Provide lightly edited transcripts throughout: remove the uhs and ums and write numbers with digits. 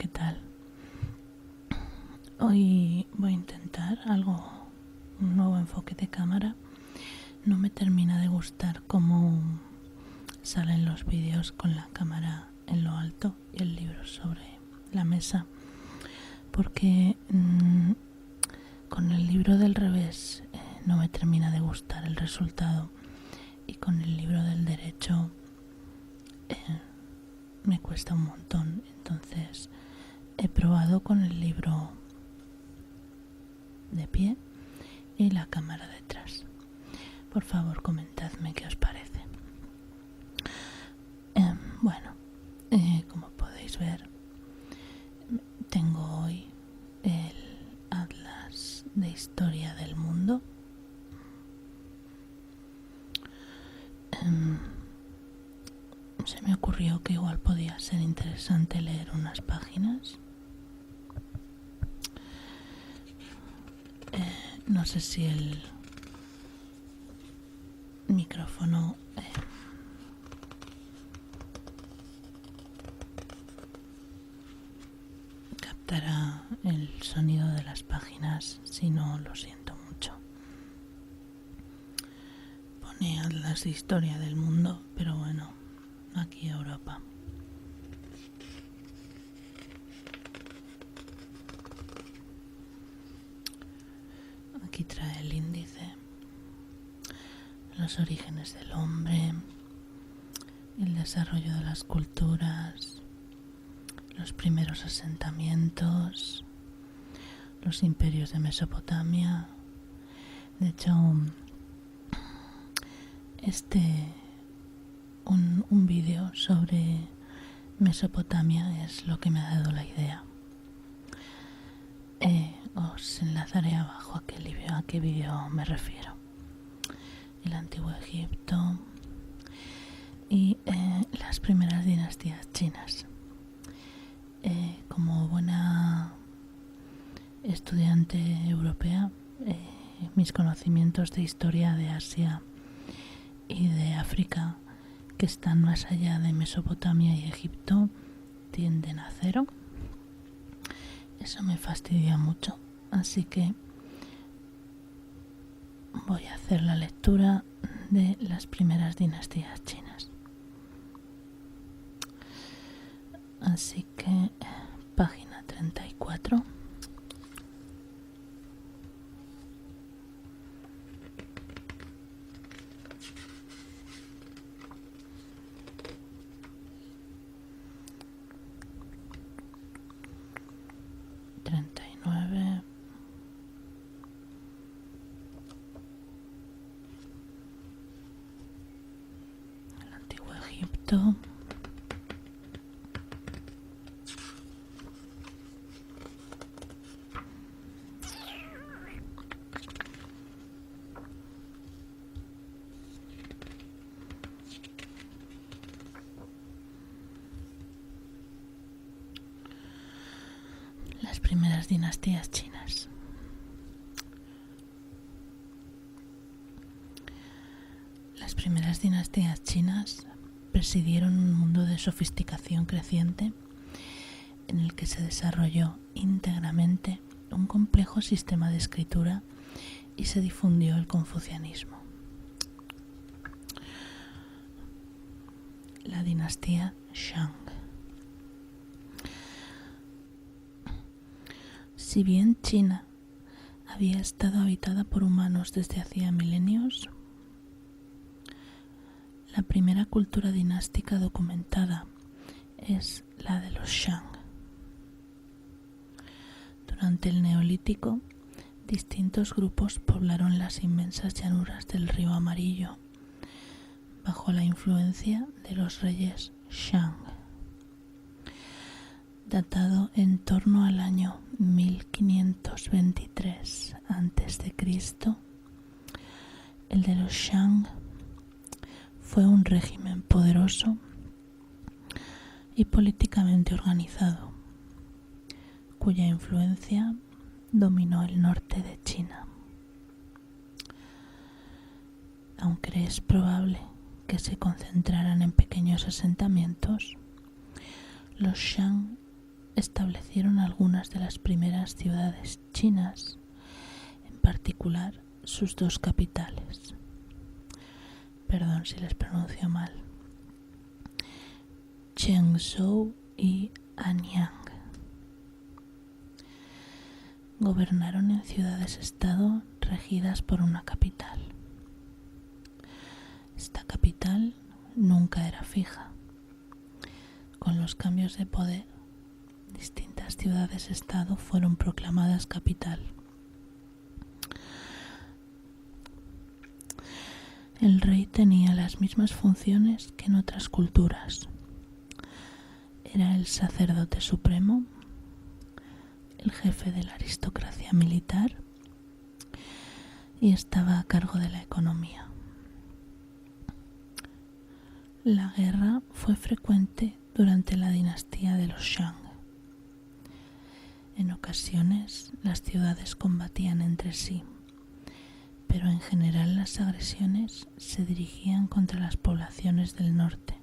¿qué tal? Hoy voy a intentar un nuevo enfoque de cámara. No me termina de gustar cómo salen los vídeos con la cámara en lo alto y el libro sobre la mesa, porque con el libro del revés no me termina de gustar el resultado, y con el libro del derecho me cuesta un montón. Entonces he probado con el libro de pie y la cámara detrás. Por favor, comentadme qué os parece. Como podéis ver, tengo hoy el Atlas de Historia del Mundo. Se me ocurrió que igual podía ser interesante leer unas páginas. No sé si el micrófono captará el sonido de las páginas. Si no, lo siento mucho. Pone Atlas de Historia del Mundo, pero bueno, aquí Europa. Aquí trae el índice, los orígenes del hombre, el desarrollo de las culturas, los primeros asentamientos, los imperios de Mesopotamia. De hecho, un vídeo sobre Mesopotamia es lo que me ha dado la idea. Os enlazaré abajo a qué vídeo me refiero. El Antiguo Egipto y las primeras dinastías chinas. Como buena estudiante europea, mis conocimientos de historia de Asia y de África, que están más allá de Mesopotamia y Egipto, tienden a cero. Eso me fastidia mucho, así que voy a hacer la lectura de las primeras dinastías chinas. Así que página 34. El Antiguo Egipto. Las primeras dinastías chinas. Las primeras dinastías chinas presidieron un mundo de sofisticación creciente en el que se desarrolló íntegramente un complejo sistema de escritura y se difundió el confucianismo. La dinastía Shang. Si bien China había estado habitada por humanos desde hacía milenios, la primera cultura dinástica documentada es la de los Shang. Durante el Neolítico, distintos grupos poblaron las inmensas llanuras del río Amarillo, bajo la influencia de los reyes Shang. Datado en torno al año 1523 a.C., el de los Shang fue un régimen poderoso y políticamente organizado, cuya influencia dominó el norte de China. Aunque es probable que se concentraran en pequeños asentamientos, los Shang establecieron algunas de las primeras ciudades chinas, en particular sus dos capitales. Perdón si les pronuncio mal. Chengzhou y Anyang. Gobernaron en ciudades-estado regidas por una capital. Esta capital nunca era fija. Con los cambios de poder, distintas ciudades-estado fueron proclamadas capital. El rey tenía las mismas funciones que en otras culturas. Era el sacerdote supremo, el jefe de la aristocracia militar y estaba a cargo de la economía. La guerra fue frecuente durante la dinastía de los Shang. En ocasiones las ciudades combatían entre sí, pero en general las agresiones se dirigían contra las poblaciones del norte.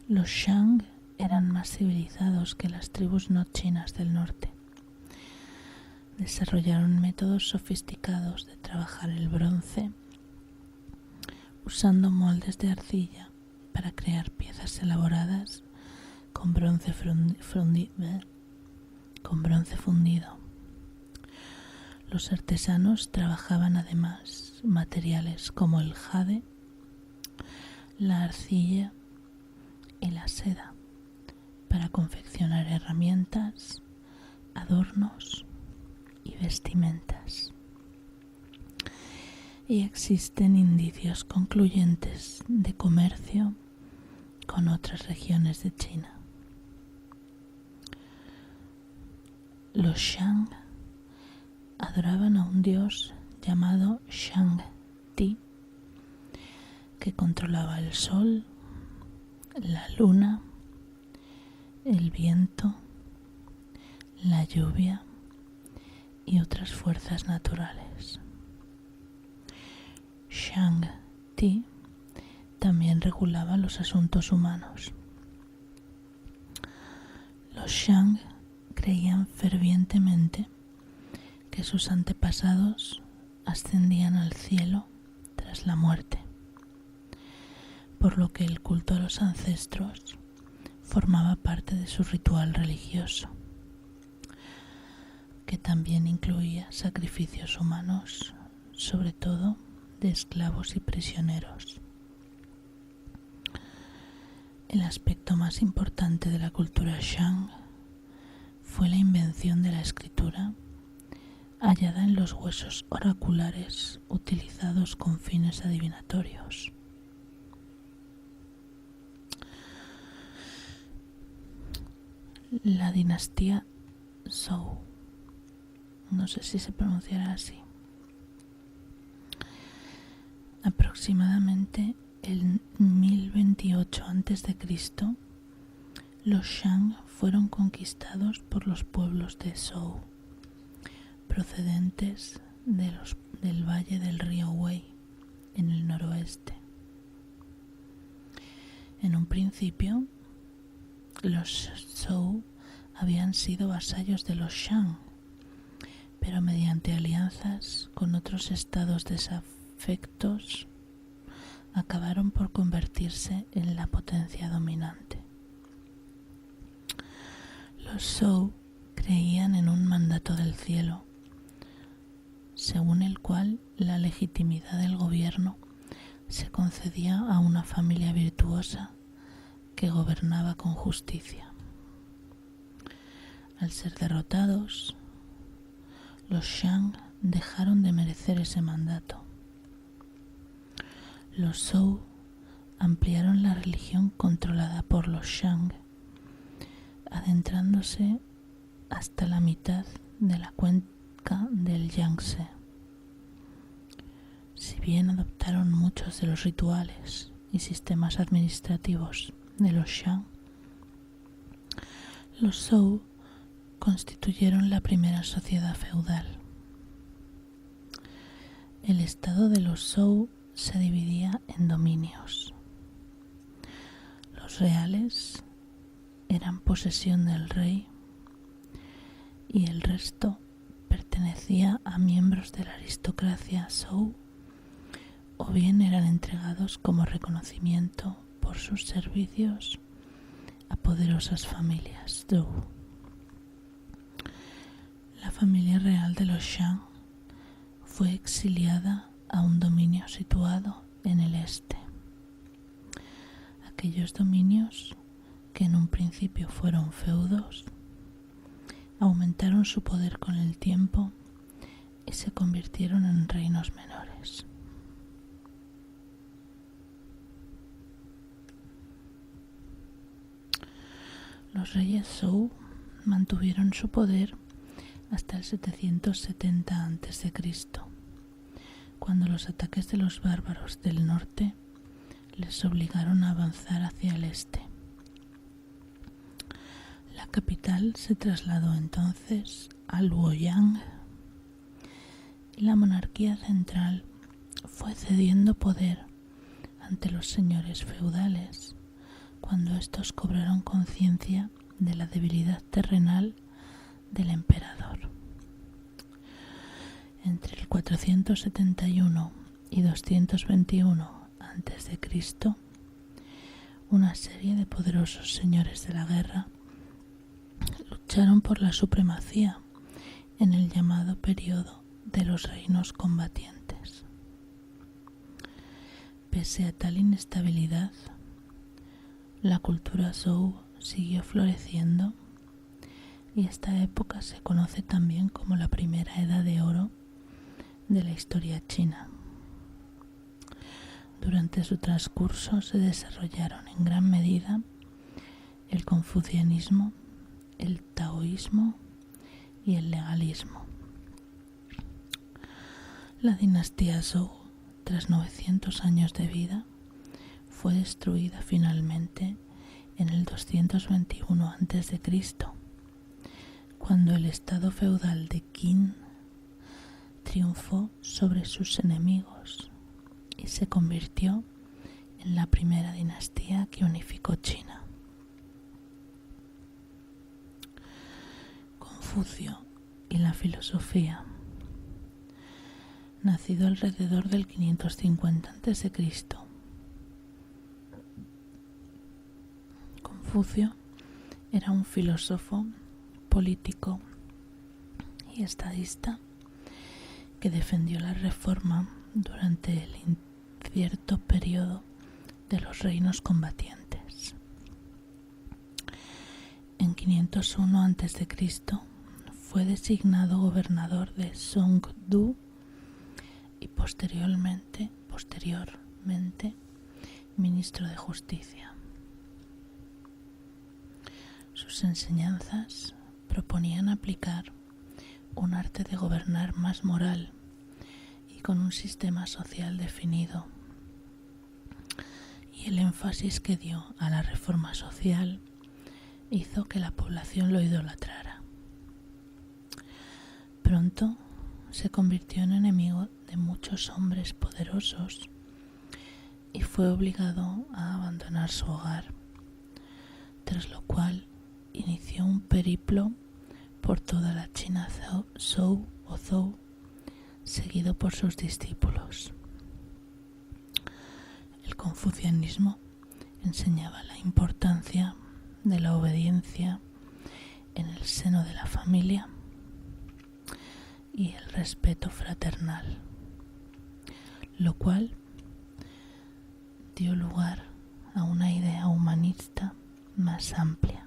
Los Shang eran más civilizados que las tribus no chinas del norte. Desarrollaron métodos sofisticados de trabajar el bronce, usando moldes de arcilla para crear piezas elaboradas con bronce fundido. Los artesanos trabajaban además materiales como el jade, la arcilla y la seda para confeccionar herramientas, adornos y vestimentas. Y existen indicios concluyentes de comercio con otras regiones de China. Los Shang adoraban a un dios llamado Shang-Ti, que controlaba el sol, la luna, el viento, la lluvia y otras fuerzas naturales. Shang-Ti también regulaba los asuntos humanos. Los Shang creían fervientemente que sus antepasados ascendían al cielo tras la muerte, por lo que el culto a los ancestros formaba parte de su ritual religioso, que también incluía sacrificios humanos, sobre todo de esclavos y prisioneros. El aspecto más importante de la cultura Shang fue la invención de la escritura, hallada en los huesos oraculares utilizados con fines adivinatorios. La dinastía Zhou, no sé si se pronunciará así. Aproximadamente en 1028 a.C., los Shang fueron conquistados por los pueblos de Zhou, procedentes del valle del río Wei, en el noroeste. En un principio, los Zhou habían sido vasallos de los Shang, pero mediante alianzas con otros estados desafectos acabaron por convertirse en la potencia dominante. Los Zhou creían en un mandato del cielo, según el cual la legitimidad del gobierno se concedía a una familia virtuosa que gobernaba con justicia. Al ser derrotados, los Shang dejaron de merecer ese mandato. Los Zhou ampliaron la religión controlada por los Shang, adentrándose hasta la mitad de la cuenca del Yangtze. Si bien adoptaron muchos de los rituales y sistemas administrativos de los Shang, los Zhou constituyeron la primera sociedad feudal. El estado de los Zhou se dividía en dominios. Los reales eran posesión del rey y el resto pertenecía a miembros de la aristocracia Zhou, o bien eran entregados como reconocimiento por sus servicios a poderosas familias Zhou. La familia real de los Shang fue exiliada a un dominio situado en el este. Aquellos dominios, que en un principio fueron feudos, aumentaron su poder con el tiempo y se convirtieron en reinos menores. Los reyes Zhou mantuvieron su poder hasta el 770 a.C., cuando los ataques de los bárbaros del norte les obligaron a avanzar hacia el este. La capital se trasladó entonces a Luoyang y la monarquía central fue cediendo poder ante los señores feudales cuando estos cobraron conciencia de la debilidad terrenal del emperador. Entre el 471 y 221 a.C., una serie de poderosos señores de la guerra lucharon por la supremacía en el llamado periodo de los reinos combatientes. Pese a tal inestabilidad, la cultura Zhou siguió floreciendo y esta época se conoce también como la primera edad de oro de la historia china. Durante su transcurso se desarrollaron en gran medida el confucianismo, el taoísmo y el legalismo. La dinastía Zhou, tras 900 años de vida, fue destruida finalmente en el 221 a.C., cuando el estado feudal de Qin triunfó sobre sus enemigos y se convirtió en la primera dinastía que unificó China. Confucio y la filosofía. Nacido alrededor del 550 a.C., Confucio era un filósofo, político y estadista que defendió la reforma durante el incierto periodo de los reinos combatientes. En 501 a.C. fue designado gobernador de Zhongdu y posteriormente ministro de Justicia. Sus enseñanzas proponían aplicar un arte de gobernar más moral y con un sistema social definido, y el énfasis que dio a la reforma social hizo que la población lo idolatrara. Pronto se convirtió en enemigo de muchos hombres poderosos y fue obligado a abandonar su hogar, tras lo cual inició un periplo por toda la China Zhou, seguido por sus discípulos. El confucianismo enseñaba la importancia de la obediencia en el seno de la familia y el respeto fraternal, lo cual dio lugar a una idea humanista más amplia.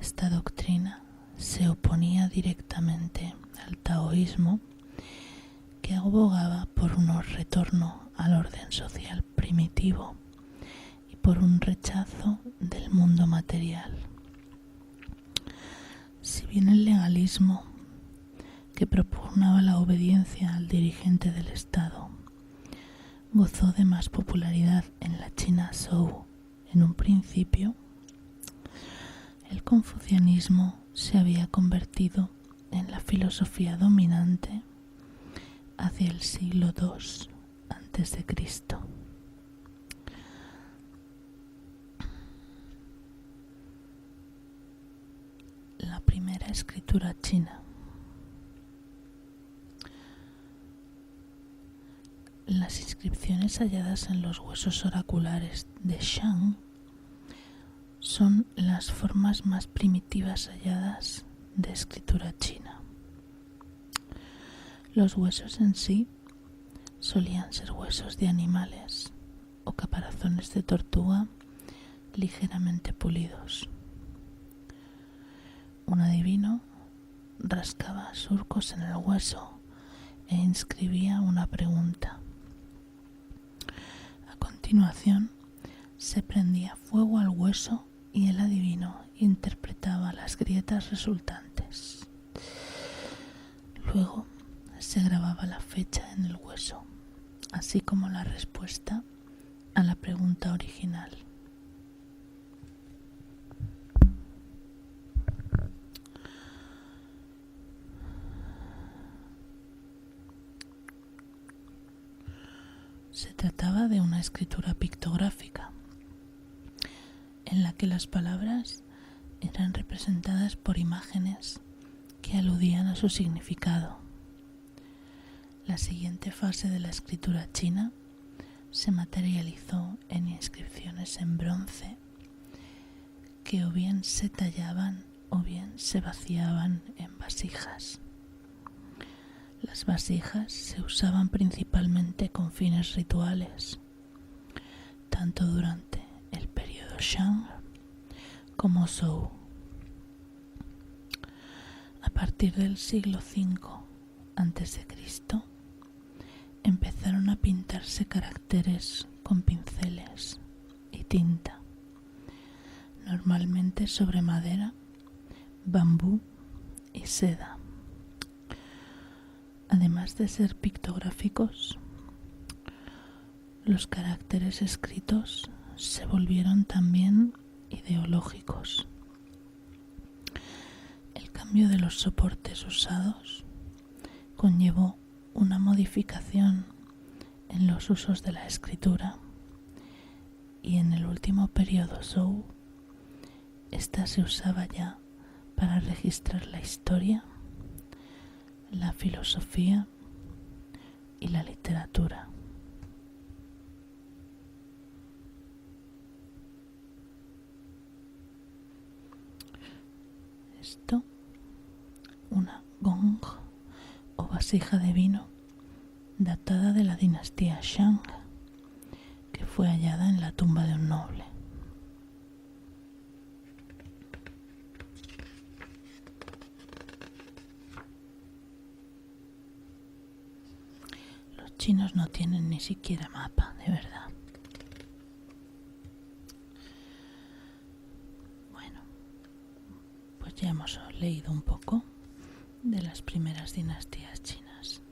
Esta doctrina se oponía directamente al taoísmo, que abogaba por un retorno al orden social primitivo y por un rechazo del mundo material. Si bien el legalismo, que propugnaba la obediencia al dirigente del Estado, gozó de más popularidad en la China Zhou en un principio, el confucianismo se había convertido en la filosofía dominante hacia el siglo II a.C. la primera escritura china. Las inscripciones halladas en los huesos oraculares de Shang son las formas más primitivas halladas de escritura china. Los huesos en sí solían ser huesos de animales o caparazones de tortuga ligeramente pulidos. Un adivino rascaba surcos en el hueso e inscribía una pregunta. A continuación, se prendía fuego al hueso y el adivino interpretaba las grietas resultantes. Luego se grababa la fecha en el hueso, así como la respuesta a la pregunta original. Se trataba de una escritura pictográfica, en la que las palabras eran representadas por imágenes que aludían a su significado. La siguiente fase de la escritura china se materializó en inscripciones en bronce que o bien se tallaban o bien se vaciaban en vasijas. Las vasijas se usaban principalmente con fines rituales, tanto durante el periodo Shang como Zhou. A partir del siglo V a.C., empezaron a pintarse caracteres con pinceles y tinta, normalmente sobre madera, bambú y seda. Además de ser pictográficos, los caracteres escritos se volvieron también ideológicos. El cambio de los soportes usados conllevó una modificación en los usos de la escritura, y en el último periodo Zhou, esta se usaba ya para registrar la historia, la filosofía y la literatura. Esto, una gong o vasija de vino datada de la dinastía Shang, que fue hallada en la tumba de un noble. Los chinos no tienen ni siquiera mapa, de verdad. Bueno, pues ya hemos leído un poco de las primeras dinastías chinas.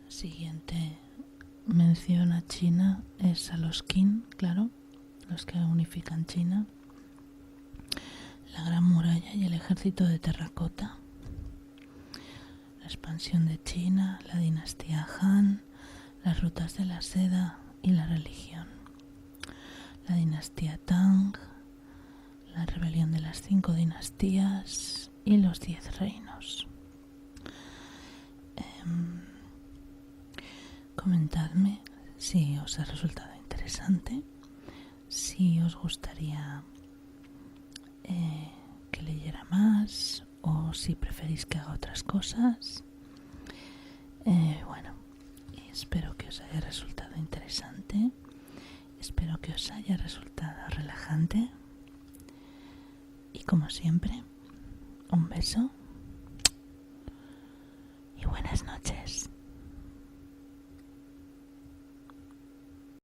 La siguiente mención a China es a los Qin, claro, los que unifican China, la Gran Muralla y el ejército de terracota, la expansión de China, la dinastía Han, las rutas de la seda y la religión, la dinastía Tang, la rebelión de las 5 dinastías y los 10 reinos. Comentadme si os ha resultado interesante, si os gustaría que leyera más o si preferís que haga otras cosas. Bueno, espero que os haya resultado interesante, espero que os haya resultado relajante y, como siempre, un beso